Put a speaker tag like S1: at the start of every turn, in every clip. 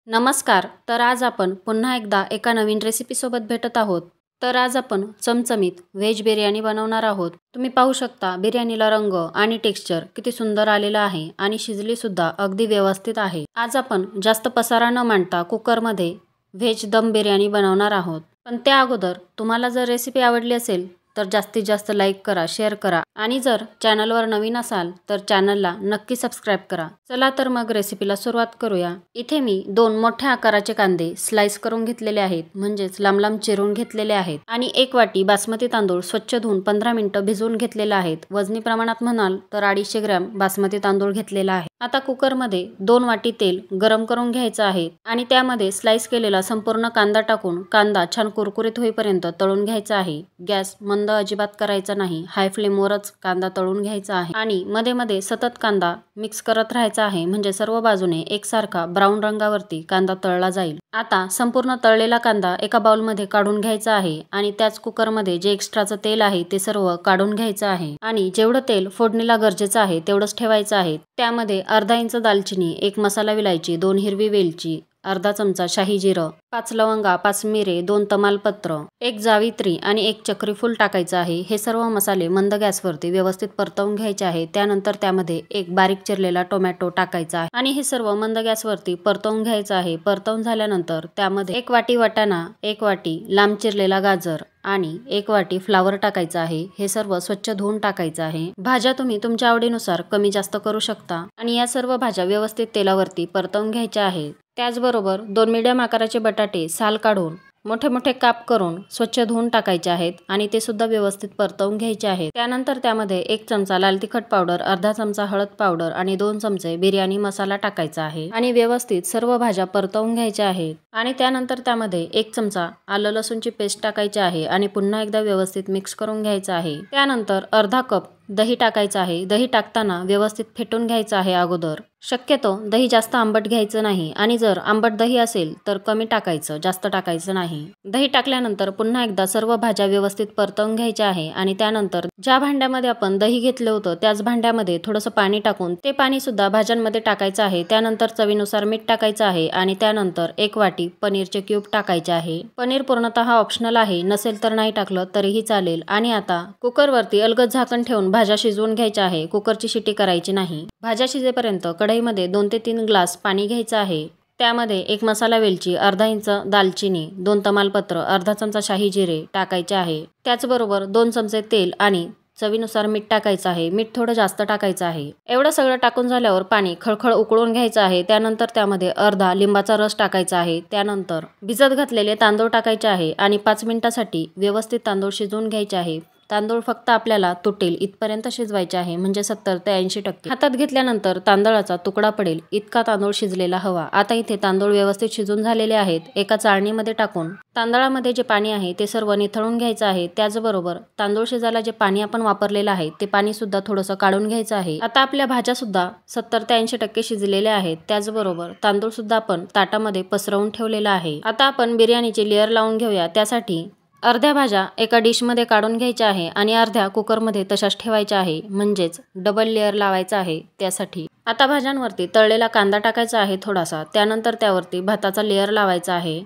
S1: नमस्कार. तर आज आपण पुन्हा एकदा एका नवीन रेसिपीसोबत भेटत आहोत. तर आज आपण चमचमीत व्हेज बिर्याणी बनवणार आहोत. तुम्ही पाहू शकता बिर्याणीला रंग आणि टेक्स्चर किती सुंदर आलेला आहे आणि शिजली सुद्धा अगदी व्यवस्थित आहे. आज आपण जास्त पसारा न मांडता कुकरमध्ये व्हेज दम बिर्याणी बनवणार आहोत. पण त्या अगोदर तुम्हाला जर रेसिपी आवडली असेल तर जास्तीत जास्त लाईक करा, शेअर करा आणि जर चॅनलवर नवीन असाल तर चॅनलला नक्की सबस्क्राईब करा. चला तर मग रेसिपीला सुरुवात करूया. इथे मी 2 मोठ्या आकाराचे कांदे स्लाइस करून घेतलेले आहेत, म्हणजेच लांब लांब चिरून घेतलेले आहेत आणि 1 वाटी बासमती तांदूळ स्वच्छ धुवून 15 मिनिटं भिजवून घेतलेला आहेत. वजनी प्रमाणात म्हणाल तर 250 ग्रॅम बासमती तांदूळ घेतलेला आहे. आता कुकरमध्ये 2 वाटी तेल गरम करून घ्यायचं आहे आणि त्यामध्ये स्लाइस केलेला संपूर्ण कांदा टाकून कांदा छान कुरकुरीत होईपर्यंत तळून घ्यायचा आहे. गॅस मंद अजिबात करायचा नाही, हाय फ्लेमवरच कांदा तळून घ्यायचा आहे आणि मध्ये मध्ये सतत कांदा मिक्स करत राहायचा आहे, म्हणजे सर्व बाजूने एकसारखा ब्राऊन रंगावरती कांदा तळला जाईल. आता संपूर्ण तळलेला कांदा एका बाउलमध्ये काढून घ्यायचा आहे आणि त्याच कुकरमध्ये जे एक्स्ट्राचं तेल आहे ते सर्व काढून घ्यायचं आहे आणि जेवढं तेल फोडणीला गरजेचं आहे तेवढंच ठेवायचं आहे. त्यामध्ये अर्धा इंच दालचिनी, 1 मसाला विलायची, 2 हिरवी वेलची, अर्धा चमचा शाही जिरं, 5 लवंगा, 5 मिरे, 2 तमालपत्र, 1 जावित्री आणि 1 चक्री फूल टाकायचं आहे. हे सर्व मसाले मंद गॅसवरती व्यवस्थित परतवून घ्यायचे आहे. त्यानंतर त्यामध्ये 1 बारीक चिरलेला टोमॅटो टाकायचा आहे आणि हे सर्व मंद गॅसवरती परतवून घ्यायचं आहे. परतवून झाल्यानंतर त्यामध्ये 1 वाटी वाटाणा, 1 वाटी लांब चिरलेला गाजर आणि 1 वाटी फ्लावर टाकायचं आहे. हे सर्व स्वच्छ धुवून टाकायचं आहे. भाज्या तुम्ही तुमच्या आवडीनुसार कमी जास्त करू शकता आणि या सर्व भाज्या व्यवस्थित तेलावरती परतवून घ्यायच्या आहेत. त्याचबरोबर 2 मीडियम आकाराचे बटाटे साल काढून मोठे मोठे काप करून स्वच्छ धुवून टाकायचे आहेत आणि ते सुद्धा व्यवस्थित परतवून घ्यायचे आहेत. त्यानंतर त्यामध्ये 1 चमचा लाल तिखट पावडर, अर्धा चमचा हळद पावडर आणि 2 चमचे बिर्याणी मसाला टाकायचा आहे आणि व्यवस्थित सर्व भाज्या परतवून घ्यायच्या आहेत. आणि त्यानंतर त्यामध्ये 1 चमचा आलं लसूणची पेस्ट टाकायची आहे आणि पुन्हा एकदा व्यवस्थित मिक्स करून घ्यायचं आहे. त्यानंतर अर्धा कप दही टाकायचं आहे. दही टाकताना व्यवस्थित फेटून घ्यायचं आहे अगोदर. शक्यतो दही जास्त आंबट घ्यायचं नाही आणि जर आंबट दही असेल तर कमी टाकायचं, जास्त टाकायचं नाही. दही टाकल्यानंतर पुन्हा एकदा सर्व भाज्या व्यवस्थित परतवून घ्यायच्या आहे आणि त्यानंतर ज्या भांड्यामध्ये आपण दही घेतलं होतं त्याच भांड्यामध्ये थोडंसं पाणी टाकून ते पाणी सुद्धा भाज्यांमध्ये टाकायचं आहे. त्यानंतर चवीनुसार मीठ टाकायचं आहे आणि त्यानंतर 1 वाटी पनीरचे क्यूब टाकायचे आहे. पनीर पूर्णतः ऑप्शनल आहे, नसेल तर नाही टाकलं तरीही चालेल. आणि आता कुकरवरती अलगद झाकण ठेवून भाज्या शिजवून घ्यायच्या आहे. कुकरची शिटी करायची नाही. भाज्या शिजेपर्यंत कढईमध्ये 2 ते 3 ग्लास पाणी घ्यायचं आहे. त्यामध्ये 1 मसाला वेलची, अर्धा इंच दालचिनी, 2 तमालपत्र, अर्धा चमचा शाही जिरे टाकायचे आहे. त्याचबरोबर 2 चमचे तेल आणि चवीनुसार मीठ टाकायचं आहे. मीठ थोडं जास्त टाकायचं आहे. एवढं सगळं टाकून झाल्यावर पाणी खळखळ उकळून घ्यायचं आहे. त्यानंतर त्यामध्ये अर्धा लिंबाचा रस टाकायचा आहे. त्यानंतर भिजत घातलेले तांदूळ टाकायचे आहे आणि 5 मिनिटांसाठी व्यवस्थित तांदूळ शिजवून घ्यायचे आहे. तांदूळ फक्त आपल्याला तुटेल इथपर्यंत शिजवायचे आहे, म्हणजे 70 ते 80%. हातात घेतल्यानंतर तांदळाचा तुकडा पडेल इतका तांदूळ शिजलेला हवा. आता इथे तांदूळ व्यवस्थित शिजून झालेले आहेत. एका चाळणीमध्ये टाकून तांदळामध्ये जे पाणी आहे ते सर्व निथळून घ्यायचं आहे. त्याचबरोबर तांदूळ शिजायला जे पाणी आपण वापरलेलं आहे ते पाणी सुद्धा थोडंसं काढून घ्यायचं आहे. आता आपल्या भाज्या सुद्धा 70 ते 80% शिजलेल्या आहेत. त्याचबरोबर तांदूळ सुद्धा आपण ताटामध्ये पसरवून ठेवलेला आहे. आता आपण बिर्याणीची लेअर लावून घेऊया. त्यासाठी अर्ध्या भाज्या एका डिशमध्ये काढून घ्यायच्या आहे आणि अर्ध्या कुकरमध्ये तशाच ठेवायच्या आहे, म्हणजेच डबल लेअर लावायचा आहे त्यासाठी. आता भाज्यांवरती तळलेला कांदा टाकायचा आहे थोडासा. त्यानंतर त्यावरती भाताचा लेअर लावायचा आहे.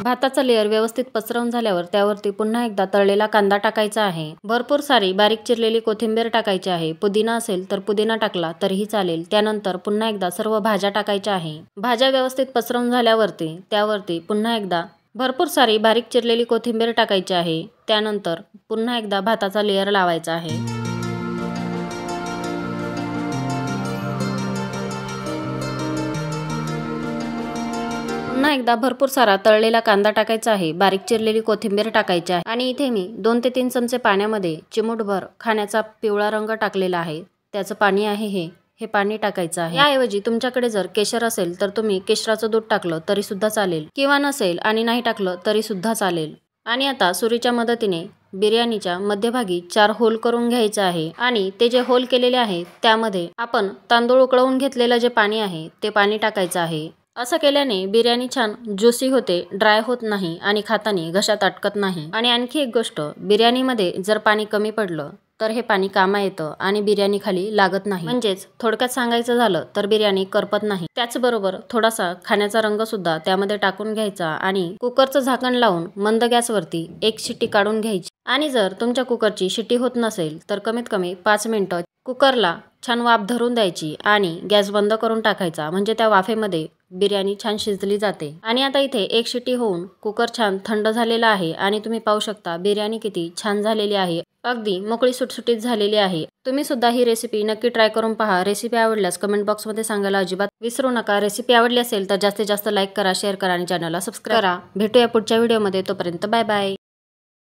S1: भाताचा लेअर व्यवस्थित पसरवून झाल्यावर त्यावरती पुन्हा एकदा तळलेला कांदा टाकायचा आहे. भरपूर सारी बारीक चिरलेली कोथिंबीर टाकायची आहे. पुदिना असेल तर पुदिना टाकला तरीही चालेल. त्यानंतर पुन्हा एकदा सर्व भाज्या टाकायच्या आहे. भाज्या व्यवस्थित पसरवून झाल्यावरती त्यावरती पुन्हा एकदा भरपूर सारी बारीक चिरलेली कोथिंबीर टाकायची आहे. त्यानंतर पुन्हा एकदा भाताचा लेअर लावायचा आहे. पुन्हा एकदा भरपूर सारा तळलेला कांदा टाकायचा आहे. बारीक चिरलेली कोथिंबीर टाकायची आहे आणि इथे मी 2 ते 3 चमचे पाण्यामध्ये चिमूटभर खाण्याचा पिवळा रंग टाकलेला आहे. त्याचं पाणी आहे हे पाणी टाकायचं आहे. याऐवजी तुमच्याकडे जर केशर असेल तर तुम्ही केशराचं दूध टाकलं तरी सुद्धा चालेल, किंवा नसेल आणि नाही टाकलं तरी सुद्धा चालेल. आणि आता सुरीच्या मदतीने बिर्याणीच्या मध्यभागी 4 होल करून घ्यायचं आहे आणि ते जे होल केलेले आहे त्यामध्ये आपण तांदूळ उकळवून घेतलेलं जे पाणी आहे ते पाणी टाकायचं आहे. असं केल्याने बिर्याणी छान ज्युसी होते, ड्राय होत नाही आणि खाताना घशात अटकत नाही. आणि आणखी एक गोष्ट, बिर्याणीमध्ये जर पाणी कमी पडलं तर हे पाणी कामा येतं आणि बिर्याणी खाली लागत नाही. म्हणजेच थोडक्यात सांगायचं झालं तर बिर्याणी करपत नाही. त्याचबरोबर थोडासा खाण्याचा रंग सुद्धा त्यामध्ये टाकून घ्यायचा आणि कुकरचं झाकण लावून मंद गॅसवरती 1 शिट्टी काढून घ्यायची. आणि जर तुमच्या कुकरची शिट्टी होत नसेल तर कमीत कमी 5 मिनिटं कुकरला छान वाफ धरून द्यायची आणि गॅस बंद करून टाकायचा. म्हणजे त्या वाफेमध्ये बिर्याणी छान शिजली जाते. आणि आता इथे 1 शिट्टी होऊन कुकर छान थंड झालेला आहे आणि तुम्ही पाहू शकता बिर्याणी किती छान झालेली आहे. अगदी मोकळी सुटसुटीत झालेली आहे. तुम्ही सुद्धा ही रेसिपी नक्की ट्राय करून पहा. रेसिपी आवडल्यास कमेंट बॉक्समध्ये सांगायला अजिबात विसरू नका. रेसिपी आवडली असेल तर जास्तीत जास्त लाईक करा, शेअर करा आणि चॅनलला सबस्क्राईब करा. भेटूया पुढच्या व्हिडिओमध्ये. तोपर्यंत बाय बाय.